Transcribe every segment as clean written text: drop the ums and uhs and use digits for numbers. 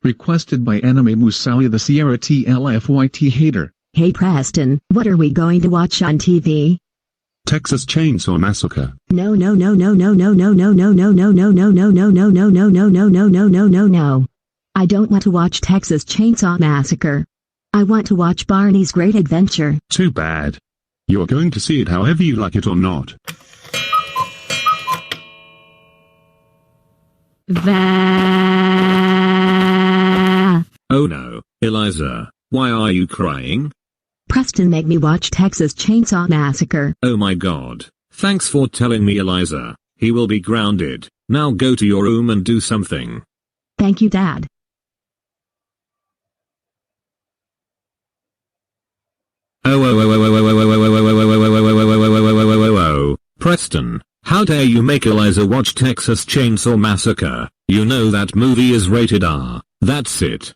Requested by Anime Musawi the Sierra TLFYT hater. Hey Preston, what are we going to watch on TV? Texas Chainsaw Massacre. No. I don't want to watch Texas Chainsaw Massacre. I want to watch Barney's Great Adventure. Too bad. You're going to see it however you like it or not. Oh no, Eliza, why are you crying? Preston made me watch Texas Chainsaw Massacre. Oh my god. Thanks for telling me, Eliza. He will be grounded. Now go to your room and do something. Thank you, Dad. Oh, Preston, how dare you make Eliza watch Texas Chainsaw Massacre? You know that movie is rated R. That's it.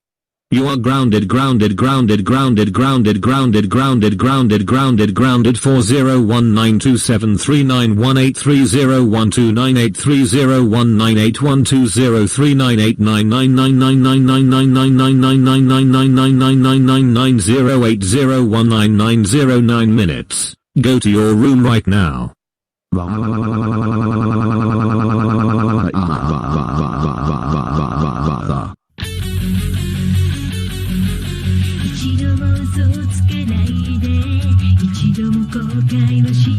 You are grounded for 0192739183019830198301999999999999990801909090909 minutes. Go to your room right now. "一度も嘘をつかないで、一度も後悔はし